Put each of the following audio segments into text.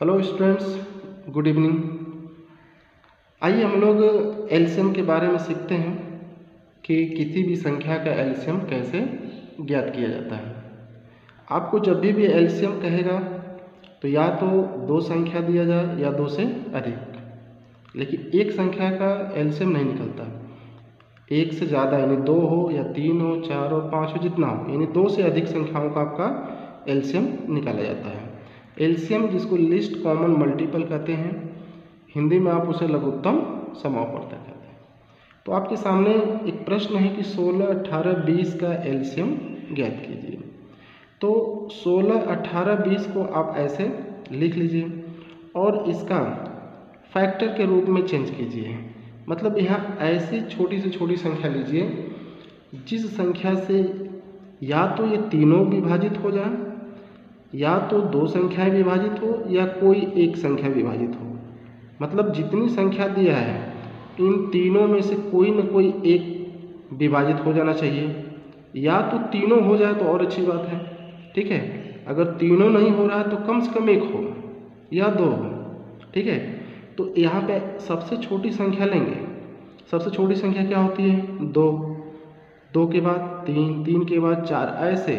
Hello students, good evening. आइए हम लोग एलसीएम के बारे में सीखते हैं कि किसी भी संख्या का एलसीएम कैसे ज्ञात किया जाता है। आपको जब भी एलसीएम कहेगा तो या तो दो संख्या दिया जाए या दो से अधिक, लेकिन एक संख्या का एलसीएम नहीं निकलता। एक से ज़्यादा यानी दो हो या तीन हो, चार हो, पाँच हो, जितना हो, यानी दो से अधिक संख्याओं का आपका एलसीएम निकाला जाता है। एलसीएम जिसको लीस्ट कॉमन मल्टीपल कहते हैं, हिंदी में आप उसे लघुत्तम समापवर्तक कहते हैं। तो आपके सामने एक प्रश्न है कि 16, 18, 20 का एलसीएम ज्ञात कीजिए। तो 16, 18, 20 को आप ऐसे लिख लीजिए और इसका फैक्टर के रूप में चेंज कीजिए। मतलब यहाँ ऐसी छोटी से छोटी संख्या लीजिए जिस संख्या से या तो ये तीनों विभाजित हो जाए, या तो दो संख्याएं विभाजित हो, या कोई एक संख्या विभाजित हो। मतलब जितनी संख्या दिया है इन तीनों में से कोई न कोई एक विभाजित हो जाना चाहिए, या तो तीनों हो जाए तो और अच्छी बात है। ठीक है, अगर तीनों नहीं हो रहा है तो कम से कम एक हो या दो हो। ठीक है, तो यहाँ पे सबसे छोटी संख्या लेंगे। सबसे छोटी संख्या क्या होती है? दो। दो के बाद तीन, तीन के बाद चार, ऐसे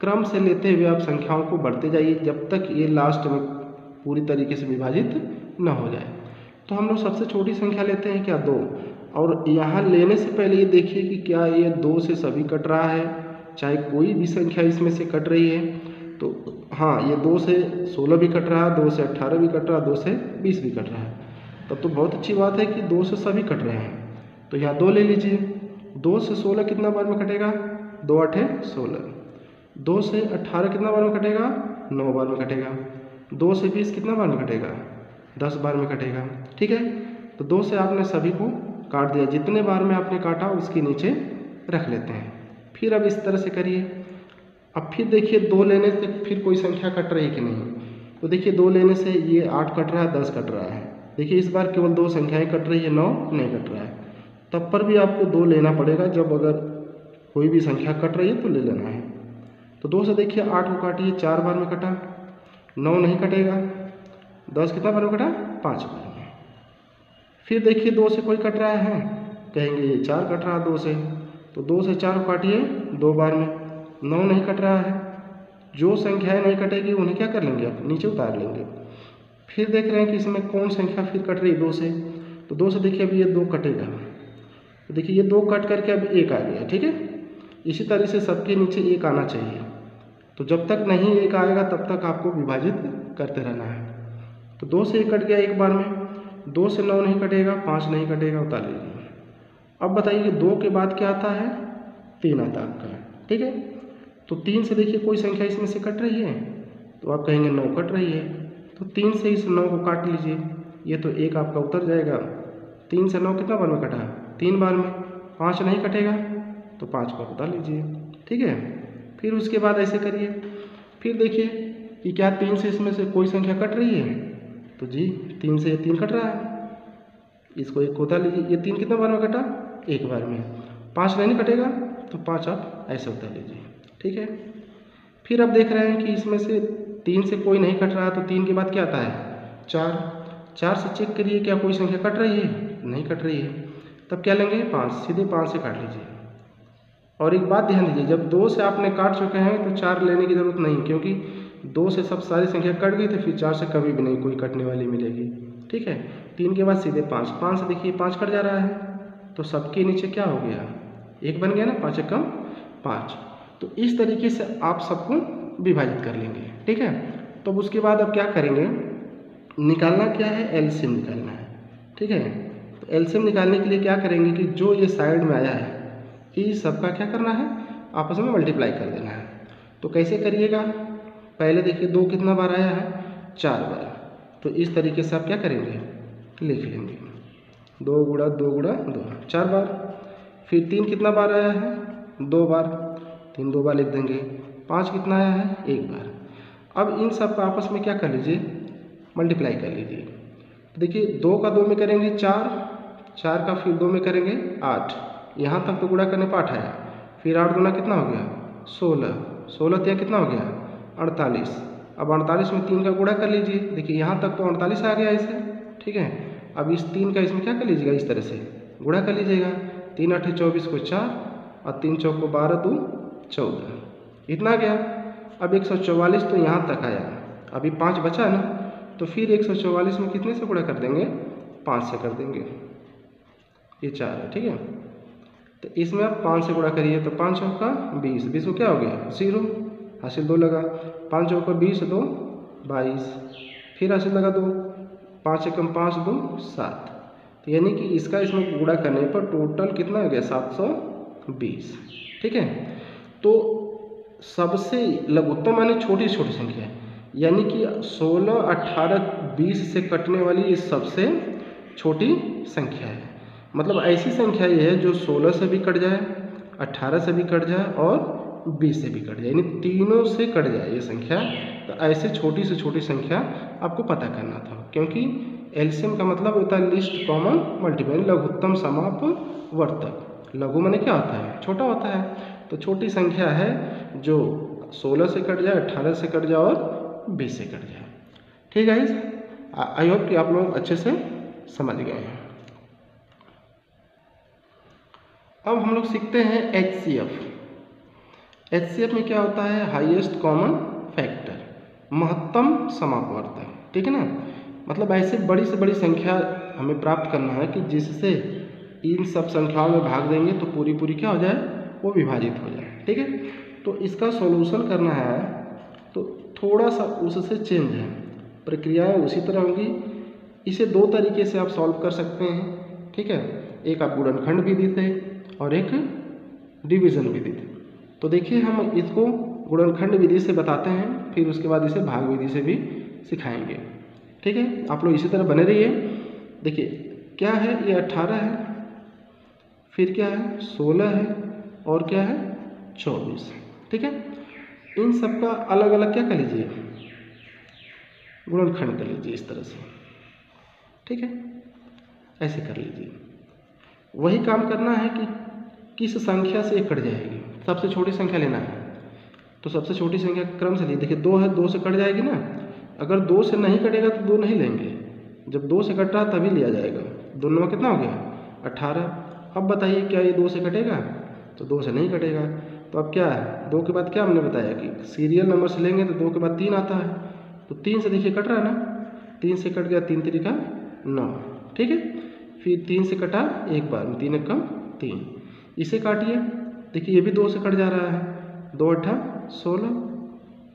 क्रम से लेते हुए आप संख्याओं को बढ़ते जाइए जब तक ये लास्ट में पूरी तरीके से विभाजित न हो जाए। तो हम लोग सबसे छोटी संख्या लेते हैं क्या? दो। और यहाँ लेने से पहले ये देखिए कि क्या ये दो से सभी कट रहा है, चाहे कोई भी संख्या इसमें से कट रही है। तो हाँ, ये दो से 16 भी कट रहा है, दो से 18 भी कट रहा है, दो से 20 भी कट रहा है। तब तो बहुत अच्छी बात है कि दो से सभी कट रहे हैं। तो यहाँ दो ले लीजिए। दो से 16 कितना बार में कटेगा? 2 8 16। 2 से 18 कितना बार में कटेगा? 9 बार में कटेगा। 2 से 20 कितना बार में कटेगा? 10 बार में कटेगा। ठीक है, तो 2 से आपने सभी को काट दिया। जितने बार में आपने काटा उसके नीचे रख लेते हैं। फिर अब इस तरह से करिए। अब फिर देखिए 2 लेने से फिर कोई संख्या कट रही कि नहीं। तो देखिए 2 लेने से ये 8 कट रहा है, 10 कट रहा है। देखिए इस बार केवल 2 संख्याएँ कट रही है, 9 नहीं कट रहा है। तब पर भी आपको 2 लेना पड़ेगा। जब अगर कोई भी संख्या कट रही है तो ले लेना है। तो 2 से देखिए 8 को काटिए, 4 बार में कटा, 9 नहीं कटेगा। 10 कितना बार में कटा? 5 बार में। फिर देखिए 2 से कोई कट रहा है, कहेंगे ये 4 कट रहा है 2 से। तो 2 से 4 को काटिए 2 बार में, 9 नहीं कट रहा है। जो संख्याएं नहीं कटेगी उन्हें क्या कर लेंगे? आप नीचे उतार लेंगे। फिर देख रहे हैं कि इसमें कौन संख्या फिर कट रही है 2 से। तो 2 से देखिए अभी ये 2 कटेगा। तो देखिए ये 2 कट करके अब 1 आ गया। ठीक है, इसी तरह से सबके नीचे 1 आना चाहिए। तो जब तक नहीं 1 आएगा तब तक आपको विभाजित करते रहना है। तो 2 से 1 कट गया एक बार में। 2 से 9 नहीं कटेगा, 5 नहीं कटेगा, उतार लीजिए। अब बताइए कि 2 के बाद क्या आता है? 3 आता है आपका। ठीक है, तो 3 से देखिए कोई संख्या इसमें से कट रही है, तो आप कहेंगे 9 कट रही है। तो 3 से इस 9 को काट लीजिए। ये तो 1 आपका उतर जाएगा। 3 से 9 कितना बार में कटा? 3 बार में। 5 नहीं कटेगा तो 5 को उतार लीजिए। ठीक है, फिर उसके बाद ऐसे करिए। फिर देखिए कि क्या 3 से इसमें से कोई संख्या कट रही है? तो जी 3 से 3 कट रहा है, इसको 1 को उतार लीजिए। ये 3 कितना बार में कटा? 1 बार में। 5 नहीं कटेगा तो 5 आप ऐसे उतार लीजिए। ठीक है, फिर अब देख रहे हैं कि इसमें से 3 से कोई नहीं कट रहा, तो 3 के बाद क्या आता है? 4। 4 से चेक करिए क्या कोई संख्या कट रही है? नहीं कट रही है। तब क्या लेंगे? 5। सीधे 5 से काट लीजिए। और एक बात ध्यान दीजिए, जब 2 से आपने काट चुके हैं तो 4 लेने की ज़रूरत नहीं, क्योंकि 2 से सब सारी संख्या कट गई तो फिर 4 से कभी भी नहीं कोई कटने वाली मिलेगी। ठीक है, 3 के बाद सीधे 5। 5 से देखिए 5 कट जा रहा है, तो सबके नीचे क्या हो गया? 1 बन गया ना, 5 कम 5। तो इस तरीके से आप सबको विभाजित कर लेंगे। ठीक है, तो उसके बाद अब क्या करेंगे? निकालना क्या है? एलसीएम निकालना है। ठीक है, तो एलसीएम निकालने के लिए क्या करेंगे कि जो ये साइड में आया है इस सबका क्या करना है? आपस में मल्टीप्लाई कर देना है। तो कैसे करिएगा? पहले देखिए 2 कितना बार आया है? 4 बार। तो इस तरीके से आप क्या करेंगे? लिख लेंगे 2 गुणा 2 गुणा 2, 4 बार। फिर 3 कितना बार आया है? 2 बार। 3 2 बार लिख देंगे। 5 कितना आया है? 1 बार। अब इन सब का आपस में क्या कर लीजिए? मल्टीप्लाई कर लीजिए। तो देखिए 2 का 2 में करेंगे 4, 4 का फिर 2 में करेंगे 8। यहाँ तक तो गुणा करने 8 आया। फिर 8 गुना कितना हो गया? 16। 16 तिया कितना हो गया? 48। अब 48 में 3 का गुणा कर लीजिए। देखिए यहाँ तक तो 48 आ गया इसे, ठीक है। अब इस 3 का इसमें क्या कर लीजिएगा, इस तरह से गुणा कर लीजिएगा। 3 8 24 को 4 और 3 चौक को 12 2 14, इतना गया। अब 144 तो यहाँ तक आया, अभी 5 बचा ना, तो फिर 144 में कितने से गुणा कर देंगे, 5 से कर देंगे, ये 4 है, ठीक है। तो इसमें आप 5 से गुणा करिए, तो 5 चौका 20, 20 को क्या हो गया 0, हासिल 2 लगा। 5 चौका 20 2 22, फिर हासिल लगा 2, 5 एकम 5 2 7, तो यानी कि इसका इसमें गुणा करने पर टोटल कितना हो गया 720, ठीक है। तो सबसे लघुत्तम माने छोटी छोटी संख्या, यानी कि 16 18 20 से कटने वाली ये सबसे छोटी संख्या है। मतलब ऐसी संख्या ये है जो 16 से भी कट जाए, 18 से भी कट जाए और 20 से भी कट जाए, यानी तीनों से कट जाए ये संख्या। तो ऐसे छोटी से छोटी संख्या आपको पता करना था, क्योंकि एलसीएम का मतलब होता है लिस्ट कॉमन मल्टीपल, लघुत्तम समापवर्तक। लघु माने क्या होता है, छोटा होता है। तो छोटी संख्या है जो 16 से कट जाए, 18 से कट जाए और 20 से कट जाए, ठीक है। आई होप कि आप लोग अच्छे से समझ गए हैं। अब हम लोग सीखते हैं HCF। HCF में क्या होता है, हाईएस्ट कॉमन फैक्टर, महत्तम समापवर्तक, ठीक है ना। मतलब ऐसे बड़ी से बड़ी संख्या हमें प्राप्त करना है कि जिससे इन सब संख्याओं में भाग देंगे तो पूरी पूरी क्या हो जाए, वो विभाजित हो जाए, ठीक है। तो इसका सॉल्यूशन करना है तो थोड़ा सा उससे चेंज है, प्रक्रियाएं उसी तरह होंगी। इसे दो तरीके से आप सॉल्व कर सकते हैं, ठीक है। एक आप गुणनखंड विधि थे और एक डिवीज़न विधि थे। तो देखिए हम इसको गुणनखंड विधि से बताते हैं, फिर उसके बाद इसे भाग विधि से भी सिखाएंगे, ठीक है। आप लोग इसी तरह बने रहिए। देखिए क्या है, ये 18 है, फिर क्या है 16 है और क्या है 24, ठीक है। इन सब का अलग अलग क्या कर लीजिए, गुणनखंड कर लीजिए इस तरह से, ठीक है। ऐसे कर लीजिए। वही काम करना है कि किस संख्या से कट जाएगी, सबसे छोटी संख्या लेना है। तो सबसे छोटी संख्या क्रम से लीजिए। देखिए 2 है, 2 से कट जाएगी ना। अगर 2 से नहीं कटेगा तो 2 नहीं लेंगे, जब 2 से कट रहा तभी लिया जाएगा। दोनों में कितना हो गया 18। अब बताइए क्या ये 2 से कटेगा, तो 2 से नहीं कटेगा। तो अब क्या है, 2 के बाद क्या हमने बताया कि सीरियल नंबर से लेंगे तो 2 के बाद 3 आता है, तो 3 से देखिए कट रहा है ना, 3 से कट गया, 3 3 9, ठीक है। फिर 3 से कटा एक बार में, 3 एकम 3, इसे काटिए। देखिए ये भी 2 से कट जा रहा है, 2 8 16,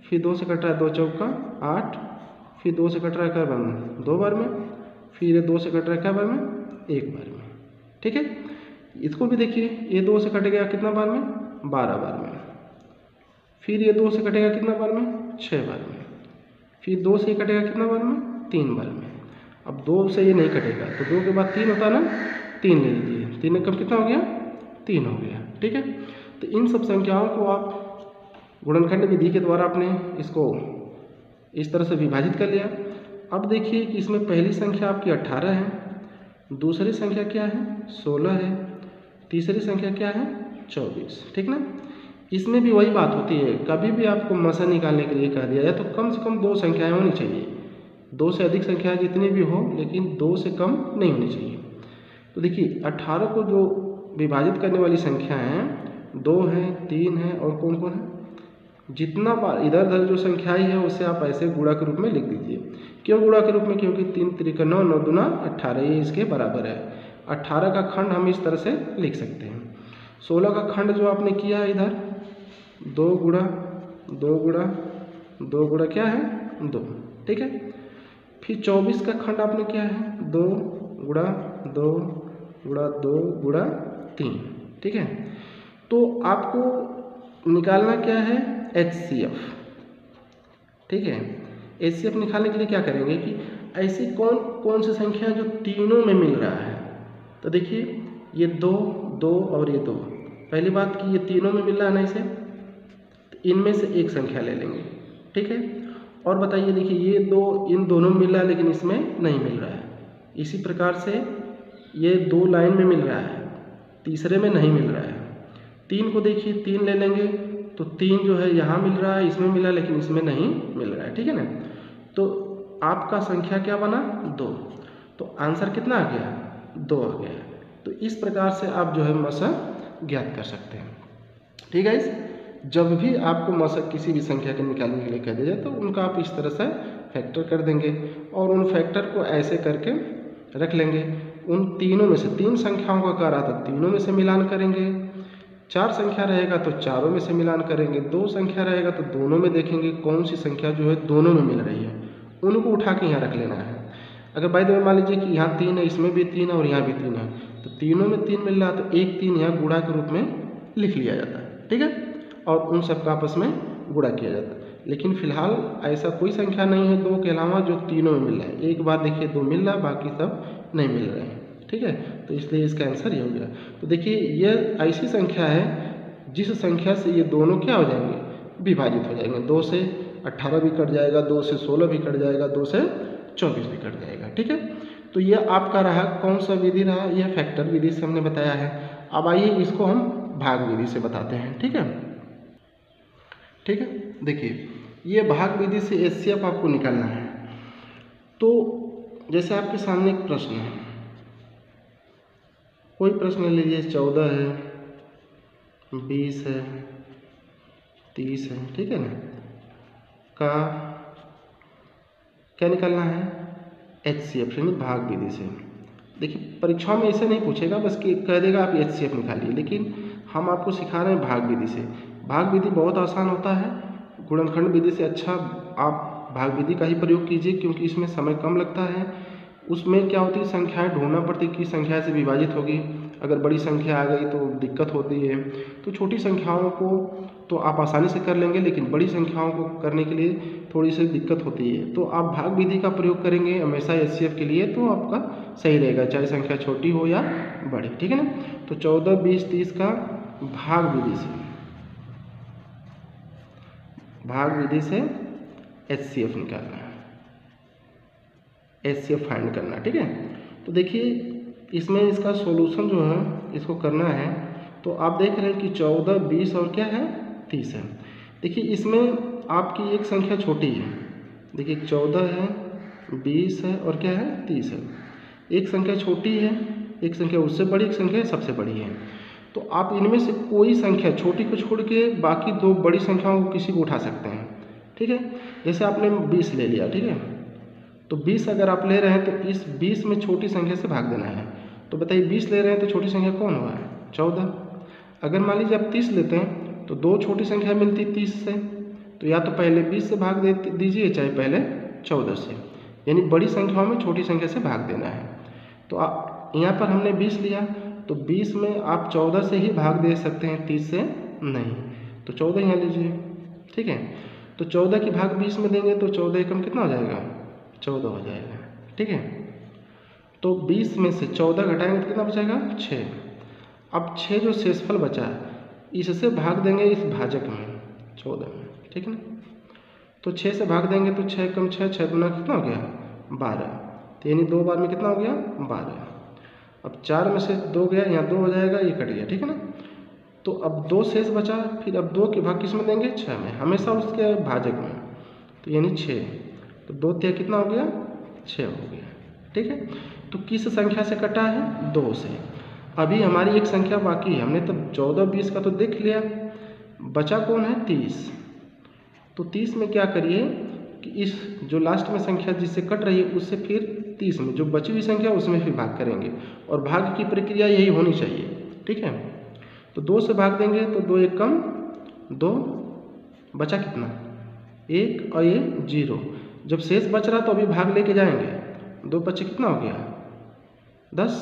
फिर 2 से कट रहा है 2 चौका 8, फिर 2 से कट रहा है क्या बार में, 2 बार में, फिर ये 2 से कट रहा है क्या बार में, 1 बार में, ठीक है। इसको भी देखिए, ये 2 से कट गया कितना बार में, 12 बार में, फिर ये 2 से कटेगा कितना बार में, 6 बार में, फिर 2 से कटेगा कितना बार में, 3 बार में। अब 2 से ये नहीं कटेगा तो 2 के बाद 3 होता है ना, 3 ले लीजिए, 3 एकम कितना हो गया, 3 हो गया, ठीक है। तो इन सब संख्याओं को आप गुणनखंड विधि के द्वारा आपने इसको इस तरह से विभाजित कर लिया। अब देखिए कि इसमें पहली संख्या आपकी 18 है, दूसरी संख्या क्या है 16 है, तीसरी संख्या क्या है 24, ठीक ना। इसमें भी वही बात होती है, कभी भी आपको मसा निकालने के लिए कह दिया जाए तो कम से कम 2 संख्याएं होनी चाहिए। 2 से अधिक संख्याएं जितनी भी हो, लेकिन 2 से कम नहीं होनी चाहिए। तो देखिए 18 को जो विभाजित करने वाली संख्या हैं 2 है, 3 है और कौन कौन है, जितना बार इधर उधर जो संख्याएं है उसे आप ऐसे गुणा के रूप में लिख दीजिए। क्यों गुणा के रूप में, क्योंकि 3 3 9 9 दूना 18, ये इसके बराबर है। 18 का खंड हम इस तरह से लिख सकते हैं। 16 का खंड जो आपने किया है इधर 2 गुणा 2 गुणा 2 गुणा क्या है 2, ठीक है। फिर 24 का खंड आपने किया है 2 गुणा 2 गुणा 2 गुणा 3, ठीक है। तो आपको निकालना क्या है HCF, ठीक है। HCF निकालने के लिए क्या करेंगे कि ऐसी कौन कौन सी संख्या जो तीनों में मिल रहा है। तो देखिए ये 2 2 और ये 2, पहली बात कि ये तीनों में मिल रहा है ना, इसे तो इनमें से एक संख्या ले लेंगे, ठीक है। और बताइए देखिए ये 2 इन दोनों में मिल रहा है लेकिन इसमें नहीं मिल रहा है। इसी प्रकार से ये 2 लाइन में मिल रहा है, तीसरे में नहीं मिल रहा है। 3 को देखिए 3 ले लेंगे तो 3 जो है यहाँ मिल रहा है, इसमें मिला, लेकिन इसमें नहीं मिल रहा है, ठीक है ना। तो आपका संख्या क्या बना 2, तो आंसर कितना आ गया 2 आ गया। तो इस प्रकार से आप जो है मशक ज्ञात कर सकते हैं, ठीक है। इस जब भी आपको मशक किसी भी संख्या के निकालने के लिए कह दिया जाए तो उनका आप इस तरह से फैक्टर कर देंगे और उन फैक्टर को ऐसे करके रख लेंगे। उन तीनों में से 3 संख्याओं का कर रहा था, तीनों में से मिलान करेंगे। 4 संख्या रहेगा तो चारों में से मिलान करेंगे। 2 संख्या रहेगा तो दोनों में देखेंगे कौन सी संख्या जो है दोनों में मिल रही है, उनको उठा के यहाँ रख लेना है। अगर बाय द वे मान लीजिए कि यहाँ 3 है, इसमें भी 3 है और यहाँ भी 3 है, तो तीनों में 3 मिल रहा है तो एक 3 यहाँ गुणा के रूप में लिख लिया जाता है, ठीक है, और उन सब का आपस में गुणा किया जाता है। लेकिन फिलहाल ऐसा कोई संख्या नहीं है 2 के अलावा जो तीनों में मिल रहा है। एक बार देखिए 2 मिल रहा है, बाकी सब नहीं मिल रहे हैं, ठीक है। तो इसलिए इसका आंसर ये हो गया। तो देखिए ये ऐसी संख्या है जिस संख्या से ये दोनों क्या हो जाएंगे, विभाजित हो जाएंगे। 2 से 18 भी कट जाएगा, 2 से 16 भी कट जाएगा, 2 से 24 भी कट जाएगा, ठीक है। तो ये आपका रहा कौन सा विधि रहा, यह फैक्टर विधि से हमने बताया है। अब आइए इसको हम भाग विधि से बताते हैं, ठीक है, ठीक है। देखिए ये भाग विधि से एचसीएफ आपको निकालना है। तो जैसे आपके सामने एक प्रश्न है, कोई प्रश्न ले लीजिए, 14 है, 20 है, 30 है, ठीक है ना, का क्या निकालना है एचसीएफ यानी भाग विधि से। देखिए परीक्षाओं में ऐसे नहीं पूछेगा, बस कि कह देगा आप एचसीएफ निकालिए, लेकिन हम आपको सिखा रहे हैं भाग विधि से। भाग विधि बहुत आसान होता है, गुणनखंड विधि से अच्छा आप भाग विधि का ही प्रयोग कीजिए, क्योंकि इसमें समय कम लगता है। उसमें क्या होती है, संख्याएं ढूंढना पड़ती है, किस संख्या से विभाजित होगी। अगर बड़ी संख्या आ गई तो दिक्कत होती है। तो छोटी संख्याओं को तो आप आसानी से कर लेंगे, लेकिन बड़ी संख्याओं को करने के लिए थोड़ी सी दिक्कत होती है। तो आप भाग विधि का प्रयोग करेंगे हमेशा एचसीएफ के लिए, तो आपका सही रहेगा, चाहे संख्या छोटी हो या बड़ी, ठीक है ना। तो 14, 20, 30 का भाग विधि से एचसीएफ निकालना है, एचसीएफ फाइंड करना, ठीक है। तो देखिए इसमें इसका सॉल्यूशन जो है इसको करना है। तो आप देख रहे हैं कि 14, 20 और क्या है 30 है। देखिए इसमें आपकी एक संख्या छोटी है, देखिए 14 है, 20 है और क्या है 30 है। एक संख्या छोटी है, एक संख्या उससे बड़ी, एक संख्या सबसे बड़ी है। तो आप इनमें से कोई संख्या छोटी को छोड़ के बाकी 2 बड़ी संख्याओं को किसी को उठा सकते हैं, ठीक है। जैसे आपने 20 ले लिया, ठीक है, तो 20 अगर आप ले रहे हैं तो इस 20 में छोटी संख्या से भाग देना है। तो बताइए 20 ले रहे हैं तो छोटी संख्या कौन हुआ है 14। अगर मान लीजिए आप 30 लेते हैं तो 2 छोटी संख्या मिलती 30 से, तो या तो पहले 20 से भाग दे दीजिए, चाहे पहले 14 से, यानी बड़ी संख्याओं में छोटी संख्या से भाग देना है। तो यहाँ पर हमने 20 लिया, तो 20 में आप 14 से ही भाग दे सकते हैं, 30 से नहीं। तो 14 यहाँ लीजिए, ठीक है। तो 14 की भाग 20 में देंगे तो 14 एकम कितना हो जाएगा 14 हो जाएगा, ठीक है। तो 20 में से 14 घटाएंगे तो कितना बचेगा 6। अब 6 जो शेषफल बचा इससे भाग देंगे इस भाजक में 14 में, ठीक है ना। तो 6 से भाग देंगे तो 6 कम 6, 6 गुना कितना हो गया 12, तो यानी 2 बार में कितना हो गया 12। अब 4 में से 2 गया, यहाँ 2 हो जाएगा, ये कट गया, ठीक है ना। तो अब 2 शेष बचा, फिर अब 2 के भाग किस में देंगे 6 में, हमेशा उसके भाजक में, तो यानी 6। तो 2 तिया कितना हो गया 6 हो गया, ठीक है। तो किस संख्या से कटा है 2 से। अभी हमारी एक संख्या बाकी है, हमने तब 14, 20 का तो देख लिया, बचा कौन है 30। तो 30 में क्या करिए कि इस जो लास्ट में संख्या जिससे कट रही है उससे फिर 30 में जो बची हुई संख्या उसमें फिर भाग करेंगे, और भाग की प्रक्रिया यही होनी चाहिए, ठीक है। तो 2 से भाग देंगे तो 2 एक कम 2, बचा कितना 1 और ये 0। जब शेष बच रहा तो अभी भाग लेके जाएंगे, 2 बचे कितना हो गया 10।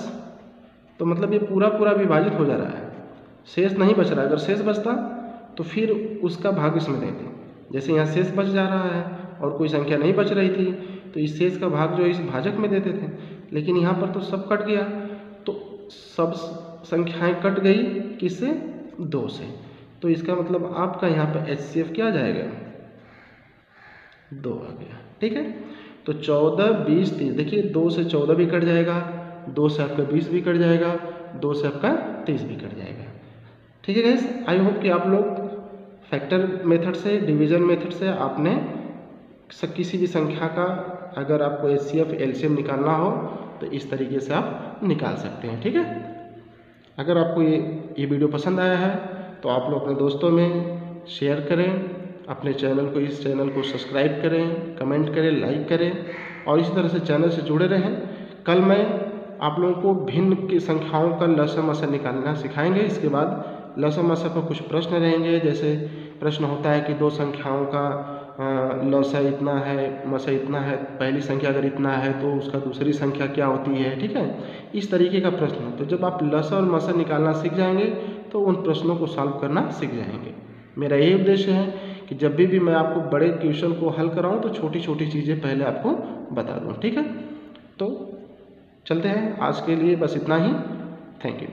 तो मतलब ये पूरा विभाजित हो जा रहा है, शेष नहीं बच रहा है। अगर शेष बचता तो फिर उसका भाग इसमें देते, जैसे यहाँ शेष बच जा रहा है और कोई संख्या नहीं बच रही थी तो इस शेष का भाग जो इस भाजक में देते थे, लेकिन यहाँ पर तो सब कट गया, तो सब संख्याएं कट गई किससे 2 से। तो इसका मतलब आपका यहाँ पर एचसीएफ क्या आ जाएगा 2 आ गया, ठीक है। तो 14, 20, 30, देखिए 2 से 14 भी कट जाएगा, 2 से आपका 20 भी कट जाएगा, 2 से आपका 30 भी कट जाएगा, ठीक है गाइस। आई होप कि आप लोग फैक्टर मेथड से, डिवीजन मेथड से आपने किसी भी संख्या का अगर आपको HCF एलसीएम निकालना हो तो इस तरीके से आप निकाल सकते हैं। ठीक है, अगर आपको ये वीडियो पसंद आया है तो आप लोग अपने दोस्तों में शेयर करें, अपने चैनल को, इस चैनल को सब्सक्राइब करें, कमेंट करें, लाइक करें और इसी तरह से चैनल से जुड़े रहें। कल मैं आप लोगों को भिन्न की संख्याओं का लसम असर निकालना सिखाएंगे। इसके बाद लसम असर पर कुछ प्रश्न रहेंगे, जैसे प्रश्न होता है कि दो संख्याओं का लसा इतना है, मसा इतना है, पहली संख्या अगर इतना है तो उसका दूसरी संख्या क्या होती है। ठीक है, इस तरीके का प्रश्न। तो जब आप लसा और मसा निकालना सीख जाएंगे तो उन प्रश्नों को सॉल्व करना सीख जाएंगे। मेरा यही उद्देश्य है कि जब भी मैं आपको बड़े क्वेश्चन को हल कराऊं तो छोटी छोटी चीज़ें पहले आपको बता दूं। ठीक है, तो चलते हैं, आज के लिए बस इतना ही। Thank you.